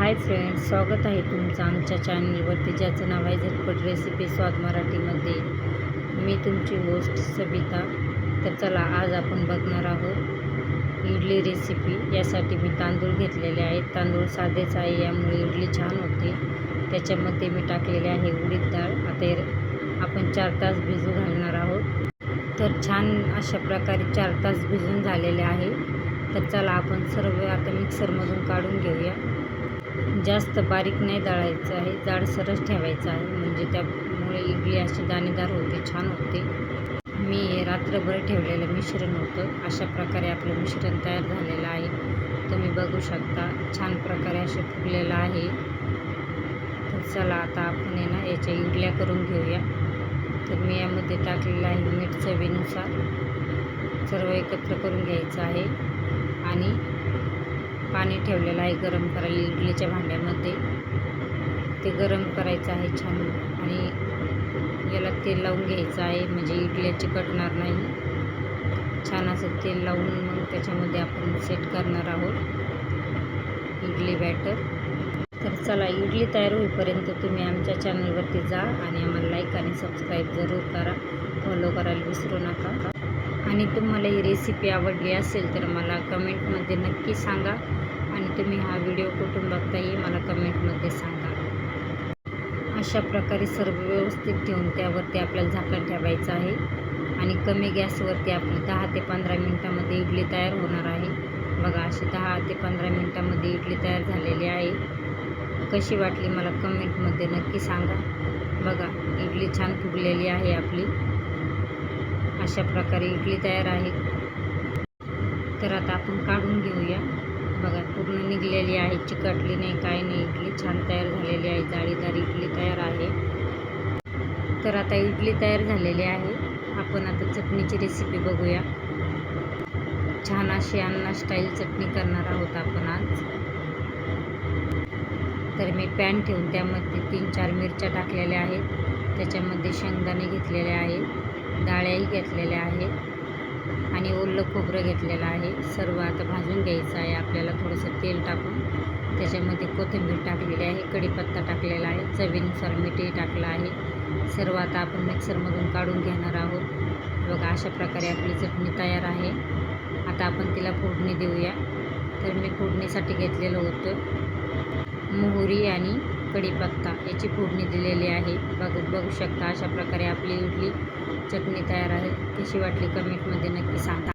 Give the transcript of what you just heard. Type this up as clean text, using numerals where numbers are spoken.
Hi friends, स्वागत आहे तुमचं आमच्या चॅनलवरती, ज्याचं नाव आहे झटपट रेसिपी स्वाद मराठीमध्ये. मी तुमची होस्ट सबिता. तर चला, आज आपण बघणार आहोत इडली रेसिपी. यासाठी मी तांदूळ घेतलेले आहेत. तांदूळ साधेच आहे, यामुळे इडली छान होते. त्याच्यामध्ये मी टाकलेले आहे उडीद डाळ. आता आपण 4 तास भिजू घालणार आहोत. तर छान अशा प्रकारे 4 तास भिजून झालेले आहे. तर चला, आपण सर्व आता मिक्सरमधून काढून घेऊया. जास्त बारीक नाही दळायचं आहे, जाडसरच ठेवायचं आहे, म्हणजे त्यामुळे इडली अशी दाणेदार होते, छान होते. मी रात्रभर ठेवलेलं मिश्रण होतं. अशा प्रकारे आपलं मिश्रण तयार झालेलं आहे. तुम्ही बघू शकता, छान प्रकारे असे फुगलेलं आहे. तर चला, आता आपण याच्या इडल्या करून घेऊया. तर मी यामध्ये टाकलेलं आहे मीठ चवीनुसार. सर्व एकत्र करून घ्यायचं आहे आणि पाणी ठेवलेलं आहे गरम करायला इडलीच्या भांड्यामध्ये. ते गरम करायचं आहे छान, आणि याला तेल लावून घ्यायचं आहे, म्हणजे इडल्या चिकटणार नाही. छान असं तेल लावून मग त्याच्यामध्ये आपण सेट करणार आहोत इडली बॅटर. तर चला, इडली तयार होईपर्यंत तुम्ही आमच्या चॅनलवरती जा आणि आम्हाला लाईक आणि सबस्क्राईब जरूर करा. फॉलो करायला विसरू नका. आणि तुम्हाला ही रेसिपी आवडली असेल तर मला कमेंटमध्ये नक्की सांगा. आणि तुम्ही हा व्हिडिओ कुठून बघताय मला कमेंटमध्ये सांगा. अशा प्रकारे सर्व व्यवस्थित ठेवून त्यावरती आपल्याला झाकण ठेवायचं आहे, आणि कमी गॅसवरती आपली 10 ते 15 मिनटामध्ये इडली तयार होणार आहे. बघा, अशी 10 ते 15 मिनटामध्ये इडली तयार झालेली आहे. कशी वाटली मला कमेंटमध्ये नक्की सांगा. बघा, इडली छान फुगलेली आहे आपली. अशा प्रकारे इडली तयार आहे. तर आता आपण काढून घेऊया. बघा, पूर्ण निघलेली आहे, चिकटली नाही, काही नाही. इडली छान तयार झालेली आहे, जाळीदार इडली तयार आहे. तर आता इडली तयार झालेली आहे. आपण आता चटणीची रेसिपी बघूया. छान अशी अण्णा स्टाईल चटणी करणार आहोत आपण आज. तर मी पॅन ठेवून त्यामध्ये 3-4 मिरच्या टाकलेल्या आहेत. त्याच्यामध्ये शेंगदाणे घेतलेले आहेत, डाळ्याही घेतलेल्या आहेत, आणि ओलं खोबरं घेतलेलं आहे. सर्व आता भाजून घ्यायचं आहे आपल्याला. थोडंसं तेल टाकून त्याच्यामध्ये कोथिंबीर टाकलेली आहे, कढीपत्ता टाकलेला आहे, चवीनुसार मीठही टाकलं आहे. सर्व आता आपण मिक्सरमधून काढून घेणार आहोत. बघा, अशा प्रकारे आपली चटणी तयार आहे. आता आपण तिला फोडणी देऊया. तर मी फोडणीसाठी घेतलेलं होतं मोहरी आणि कढीपत्ता, याची फोडणी दिलेली आहे. बघू शकता, अशा प्रकारे आपली इडली चटणी तयार आहे. कशी वाटली कमेंटमध्ये नक्की सांगा.